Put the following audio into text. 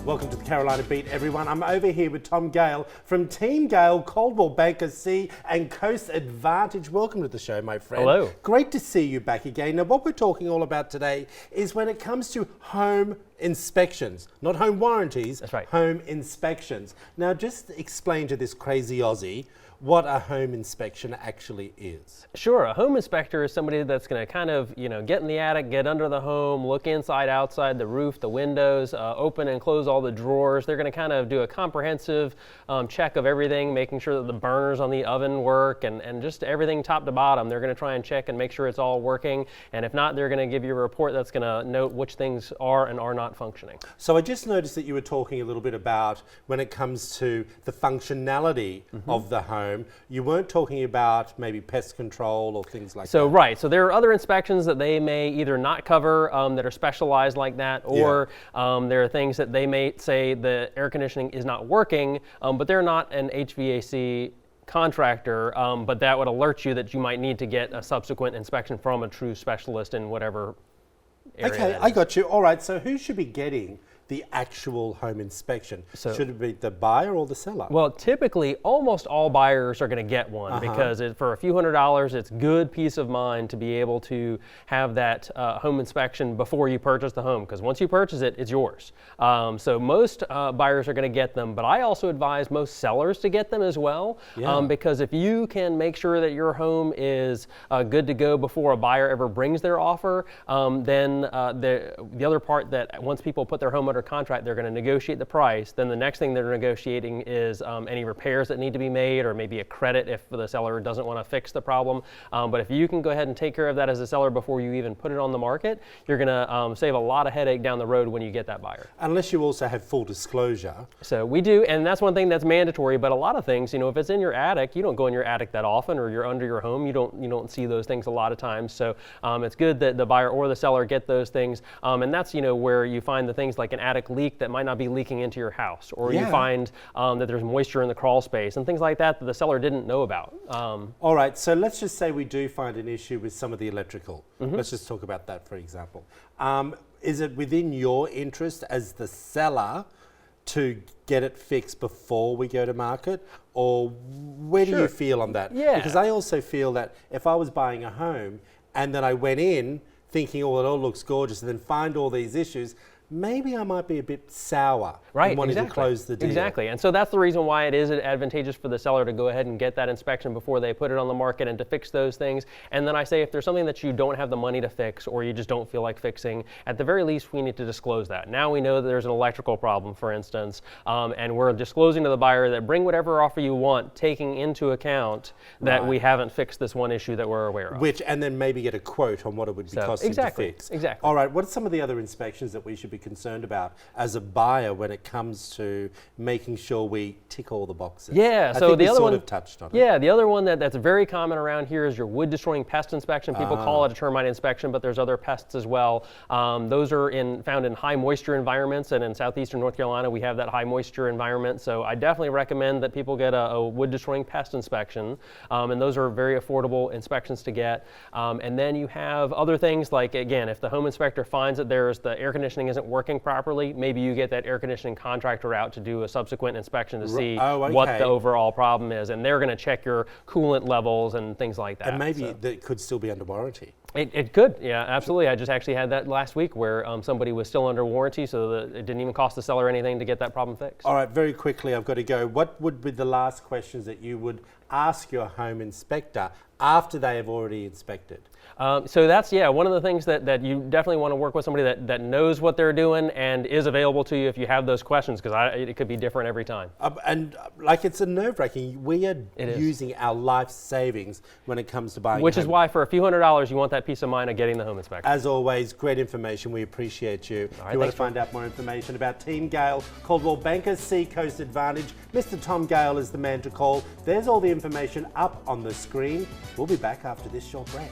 Welcome to the Carolina Beat, everyone. I'm over here with Tom Gale from Team Gale, Coldwell Banker C and Coast Advantage. Welcome to the show, my friend. Hello. Great to see you back again. Now, what we're talking all about today is when it comes to home inspections, not home warranties. That's right. Home inspections. Now, just explain to this crazy Aussie what a home inspection actually is. Sure, a home inspector is somebody that's going to kind of, get in the attic, get under the home, look inside, outside, the roof, the windows, open and close all the drawers. They're going to kind of do a comprehensive check of everything, making sure that the burners on the oven work and just everything top to bottom. They're going to try and check and make sure it's all working. And if not, they're going to give you a report that's going to note which things are and are not functioning. So I just noticed that you were talking a little bit about when it comes to the functionality of the home. You weren't talking about maybe pest control or things like that. Right. So there are other inspections that they may either not cover that are specialized like that, or there are things that they may say the air conditioning is not working, but they're not an HVAC contractor, but that would alert you that you might need to get a subsequent inspection from a true specialist in whatever area. Okay, I got you. All right, so who should be getting the actual home inspection? Should it be the buyer or the seller? Well, typically, almost all buyers are going to get one because for a few $100s, it's good peace of mind to be able to have that home inspection before you purchase the home, because once you purchase it, it's yours. So most buyers are going to get them, but I also advise most sellers to get them as well, because if you can make sure that your home is good to go before a buyer ever brings their offer, then the other part that once people put their home under contract, they're going to negotiate the price. Then the next thing they're negotiating is any repairs that need to be made, or maybe a credit if the seller doesn't want to fix the problem. But if you can go ahead and take care of that as a seller before you even put it on the market, you're going to save a lot of headache down the road when you get that buyer. Unless you also have full disclosure. So we do, and that's one thing that's mandatory. But a lot of things, if it's in your attic, you don't go in your attic that often, or you're under your home, you don't see those things a lot of times. So it's good that the buyer or the seller get those things, and that's where you find the things like an attic leak that might not be leaking into your house, or you find that there's moisture in the crawl space and things like that the seller didn't know about. All right, so let's just say we do find an issue with some of the electrical. Let's just talk about that, for example. Is it within your interest as the seller to get it fixed before we go to market, or where do you feel on that? Yeah. Because I also feel that if I was buying a home and then I went in thinking, oh, it all looks gorgeous, and then find all these issues, maybe I might be a bit sour and wanting to close the deal. Exactly, and so that's the reason why it is advantageous for the seller to go ahead and get that inspection before they put it on the market and to fix those things. And then I say if there's something that you don't have the money to fix, or you just don't feel like fixing, at the very least we need to disclose that. Now we know that there's an electrical problem, for instance, and we're disclosing to the buyer that bring whatever offer you want, taking into account that we haven't fixed this one issue that we're aware of. And then maybe get a quote on what it would be costing to fix. Exactly. All right, what are some of the other inspections that we should be concerned about as a buyer when it comes to making sure we tick all the boxes? Yeah, I so think the we other sort one, of touched on it. Yeah, the other one that's very common around here is your wood destroying pest inspection. People call it a termite inspection, but there's other pests as well. Those are found in high moisture environments, and in southeastern North Carolina we have that high moisture environment. So I definitely recommend that people get a wood destroying pest inspection, and those are very affordable inspections to get. And then you have other things like, again, if the home inspector finds that the air conditioning isn't working properly, maybe you get that air conditioning contractor out to do a subsequent inspection to see what the overall problem is, and they're going to check your coolant levels and things like that. And maybe that could still be under warranty. It could, yeah, absolutely. I just actually had that last week where somebody was still under warranty, so that it didn't even cost the seller anything to get that problem fixed. All right, very quickly, I've got to go. What would be the last questions that you would ask your home inspector after they have already inspected? So that's, one of the things that you definitely want to work with somebody that knows what they're doing and is available to you if you have those questions, because it could be different every time. And it's a nerve-wracking. We are using our life savings when it comes to buying Which is why for a few $100s you want that peace of mind of getting the home inspection. As always, great information. We appreciate you. If you want to find out more information about Team Gale, Coldwell Banker C Coast Advantage, Mr. Tom Gale is the man to call. There's all the information up on the screen. We'll be back after this short break.